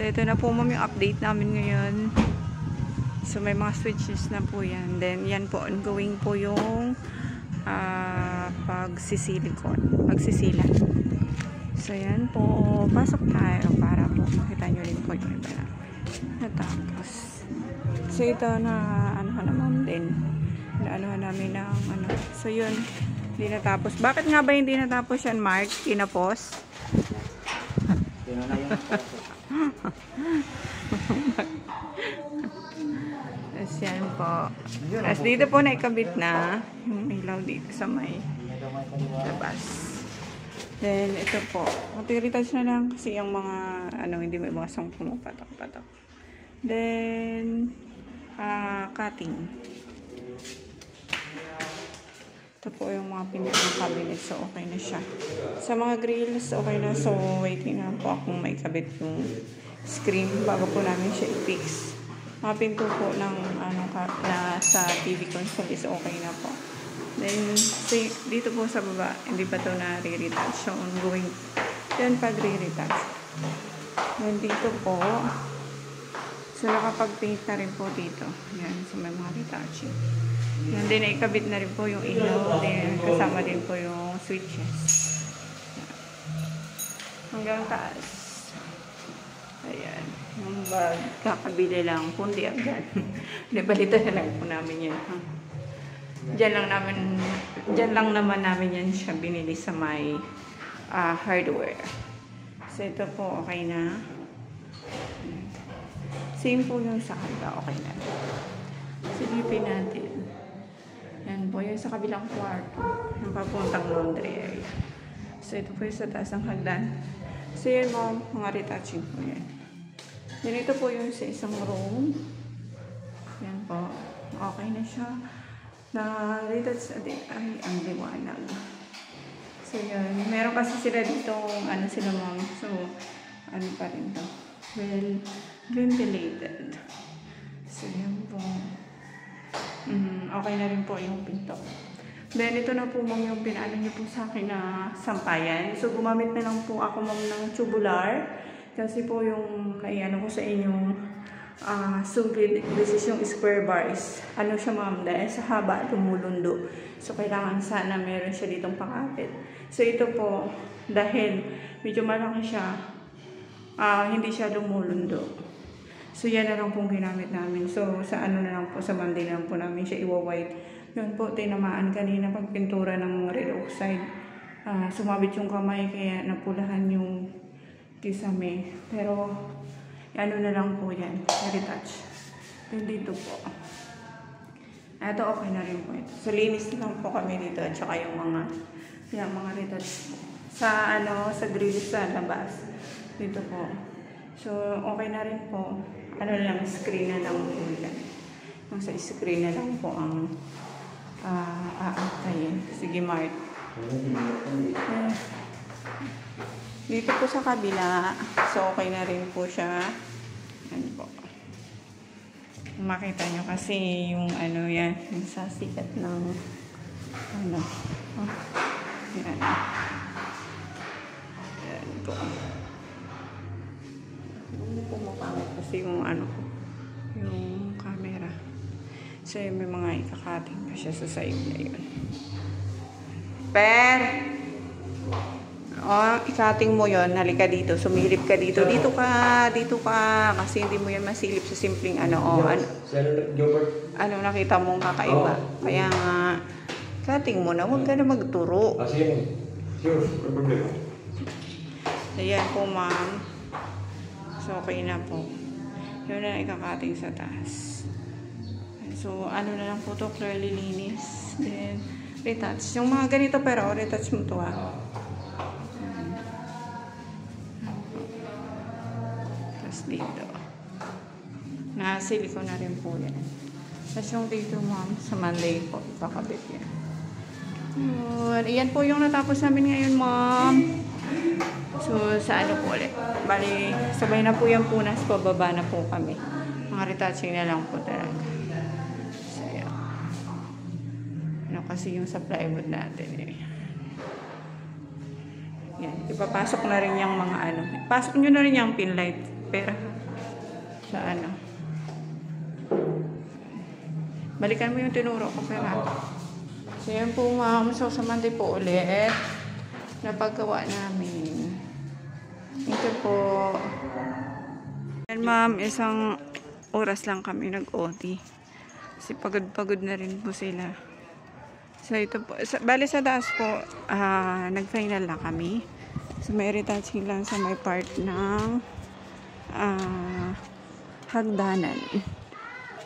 So, ito na po ma'am yung update namin ngayon. So, may mga switches na po yan. Then, yan po, ongoing po yung pagsisila. So, yan po. Pasok tayo para po makita nyo rin po yung iba na natapos. So, ito na ano na ma'am din. Naanohan namin ng ano. So, yun. Hindi natapos. Bakit nga ba hindi natapos yan, Mark? Tinapos? Tapos yan po. Tapos dito po naikabit na yung ilaw dito sa may labas. Then ito po. Matiritas na lang kasi yung mga ano hindi may iwasang pumapatak-patak. Then cutting. Ito po yung mga pinili ng cabinet. So, okay na siya. Sa mga grills, okay na. So, waiting na po akong may kabit yung screen bago po namin siya i-fix. Mga pinto po ng na sa TV console is okay na po. Then, dito po sa baba, hindi pa ito na-re-retouch. So, ongoing. Yan pag-re-retouch. Then, dito po, so, nakapag-paint na rin po dito. Yan, so may mga retouching. Yan din, ikabit na rin po yung ilaw. Then, kasama din po yung switches. Hanggang taas. Ayan. Yung bag, kakabili lang. Kundi agad. Napalitan na lang po namin yan. Diyan lang naman namin yan siya binili sa may hardware. So, ito po, okay na. Same po yung sa kanta. Okay na. Silipin natin. Yan po yung sa kabilang kwarto. Yung papuntang laundry area. So, ito po yung sa taas ng hagdan. So, yan mga retouching po yan. Then, ito po yung sa isang room. Yan po. Okay na siya. Na-retouch ay ang liwanag. So, yan. Meron kasi sila dito, ano sila ma'am. So, ano pa rin to? Well, ventilated. So, yan po. Okay na rin po yung pinto. Then, ito na po ma'am yung pinaano niyo po sa akin na sampayan. So, gumamit na lang po ako ma'am ng tubular. Kasi po yung naiano ko sa inyong sugid, this is yung square bar is, ano siya ma'am, dahil sa haba, lumulundo. So, kailangan sana meron siya ditong pakapit. So, ito po, dahil medyo malaki siya, hindi siya lumulundo. So, yan na lang pong ginamit namin. So, sa ano na lang po, sa Monday na lang po namin siya iwa-white. Yun po, tinamaan kanina pagpintura ng red oxide. Sumabit yung kamay, kaya napulahan yung kisame. Pero, ano na lang po yan, retouch. Then, dito po. Ito, okay na rin po ito. So, linis lang po kami dito. At saka yung mga retouch po. Sa grill sa labas. Dito po. So, okay na rin po. Ano lang, screen na lang po yan. Yung sa screen na lang po ang aantayin. Sige, Mart. Dito po sa kabila. So, okay na rin po siya. Ano po. Makita nyo kasi yung yan, yung sasikat ng yan. Yan po. Pumapangit kasi yung yung camera. So, may mga ikakating pa siya sa side na yun. Ikating mo yun. Halika dito. Sumilip ka dito. Dito ka. Kasi hindi mo yan masilip sa simpleng nakita mong kakaiba. Kaya nga, cutting mo na. Huwag ka na magturo. Sure. Problema. So, yan po, ma'am. So, okay na po. Yun na ikakating sa taas. So, ano na lang po ito, clearly linis. Then, retouch. Yung mga ganito, pero retouch mo ito, Tapos dito. Nasiliko na rin po yan. Tapos yung dito, ma'am, sa Monday po, ikakabit yan. Iyan po yung natapos namin ngayon, ma'am. So, sa ano po ulit. Bali, sabay na po yung punas, pababa na po kami. Mga retouching na lang po talaga. So, yan. Kasi yung sa plywood natin Yan. Ipapasok na rin yung mga Pasok nyo na rin yung pin light. Pero, Sa ano. Balikan mo yung tinuro ko, pera. So, yan po, ma'am. So, sa Monday po ulit, napagawa namin. Ito po. Yan, ma'am, isang oras lang kami nag-OT. Kasi pagod-pagod na rin po sila. So, ito po. Bali sa taas po, nag-final na kami. So, may retouching lang sa may part ng hagdanan.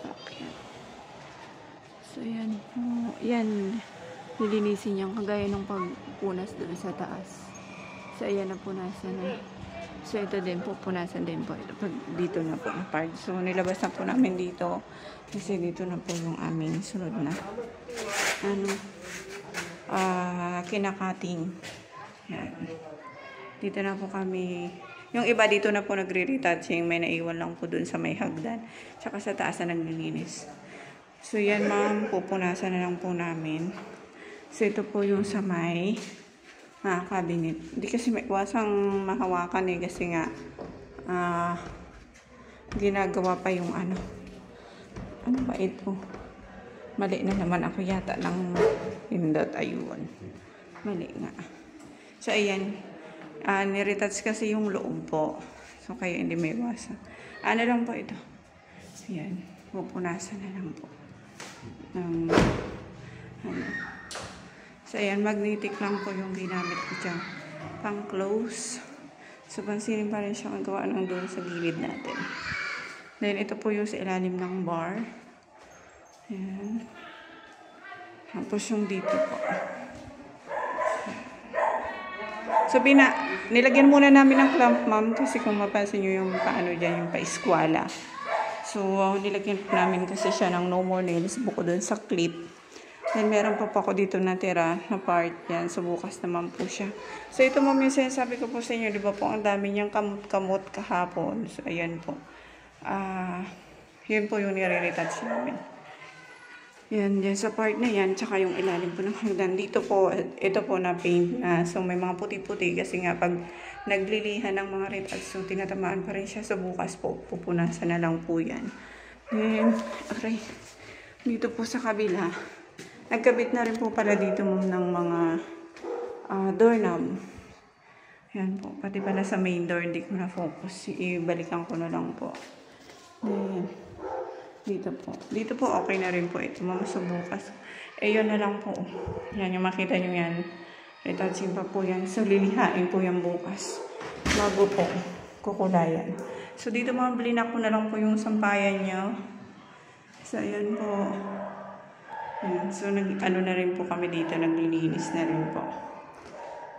Okay. So, yan po. Yan. Nilinisin yung kagaya ng pagpunas doon sa taas. So, ayan na punasan na. So, ito din po, punasan din po. Ito, dito na po ang part. So, nilabas na po namin dito. Kasi dito na po yung aming sunod na kinakating. Yan. Dito na po kami. Yung iba dito na po nagre-retouching. May naiwan lang po dun sa may hagdan. Tsaka sa taas na naglilinis. So, yan, ma'am. Pupunasan na lang po namin. So, ito po yung sa may cabinet. Hindi kasi may iwasang mahawakan eh. Kasi nga, ginagawa pa yung ano. Ano ba ito? Mali na naman ako yata ng pindot. Ayun. Mali nga. So, ayan. Niretouch kasi yung loob po. So, kaya hindi may iwasan. Ano lang po ito? So, ayan. Pupunasan na lang po. So, ayan, magnetic lang po yung ginamit ko dyan. Pang close. So, pansinin pa rin siya ang gawa ng doon sa gilid natin. Then, ito po yung sa ilalim ng bar. Ayan. Tapos yung dito po. So, nilagyan muna namin ng clamp, ma'am, kasi kung mapansin nyo yung paano dyan, yung pa-eskwala. So, nilagyan po namin kasi siya ng no more nails, bukod dun sa clip. Then, meron pa po ako dito natira na part yan. So, bukas naman po siya. So, ito, ma'am, yung sinasabi ko po sa inyo, di ba po, ang dami niyang kamot-kamot kahapon. So, ayan po. Yun po yung nire-retouch namin. Yan, yan sa part na yan, tsaka yung ilalim po ng hagdan. Dito po, ito po na paint na. So, may mga puti-puti kasi nga pag naglilihan ng mga retouch, so tinatamaan pa rin siya. So, bukas po, pupunasan na lang po yan. Then, aray, dito po sa kabila, nagkabit na rin po pala dito ng mga doorknob. Yan po, pati pala sa main door, hindi ko na focus. Ibalikan ko na lang po. Then, dito po. Dito po, okay na rin po ito. Mamasubukas. Yun na lang po. Yan, yung makita nyo yan. Retouching pa po yan. So, lilihain po yan bukas. Bago po, kukulayan. So, dito mabili na ko na lang po yung sampayan nyo. So, ayan po. Ayan. So, ano na rin po kami dito. Naglilinis na rin po.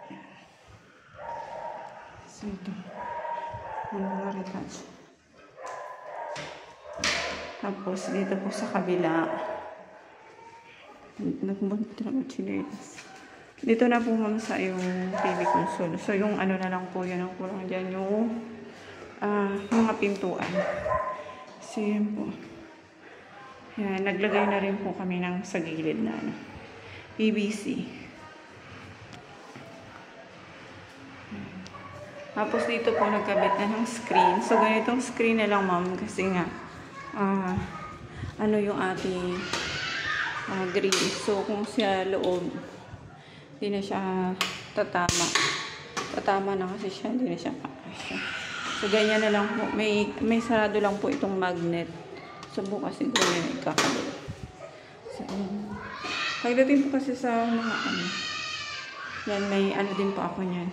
Ayan. So, ito. Ano na retouch. Tapos, dito po sa kabila, dito na po ma'am sa yung TV console. So, yung ano na lang po, yan ang kulang dyan, yung mga pintuan. So, yan po. Yan, naglagay na rin po kami ng sa gilid na PVC. Tapos, dito po nagkabit na ng screen. So, ganitong screen na lang ma'am, kasi nga, ano yung ating grill. So, kung siya loob, hindi na siya tatama. Tatama na kasi siya, hindi na siya kakasya. So, ganyan na lang po. May sarado lang po itong magnet. So, bukas siguro yung ikakabit. So, pagdating po kasi sa mga yan, may ano din po ako niyan.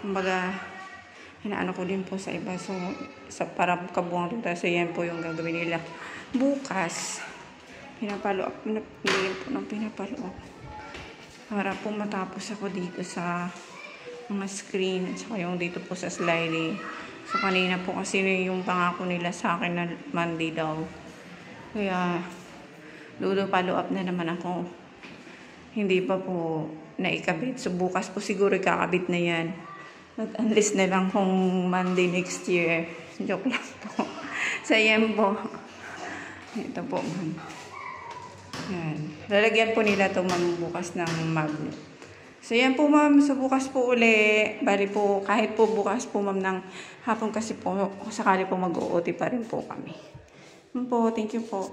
Kumbaga, hinaano ko din po sa iba. So, para kabuang tuta. So, yan po yung gagawin nila. Bukas, pinapalo up. Pinapiliin po ng pinapalo up. Para po matapos ako dito sa mga screen. At saka yung dito po sa sliding. So, kanina po kasi yung pangako nila sa akin na Monday daw. Kaya, palo up na naman ako. Hindi pa po naikabit. So, bukas po siguro kakabit na yan. At unless na lang kung Monday next year. Joke lang po. So, yan po. Ito po, ma'am. Yan. Lalagyan po nila ito, ma'am, bukas ng magnet. So, yan po ma'am. So, bukas po uli. Bali po, kahit po bukas po ma'am ng hapon kasi po, sakali po mag-OT pa rin po kami. Yun po, thank you po.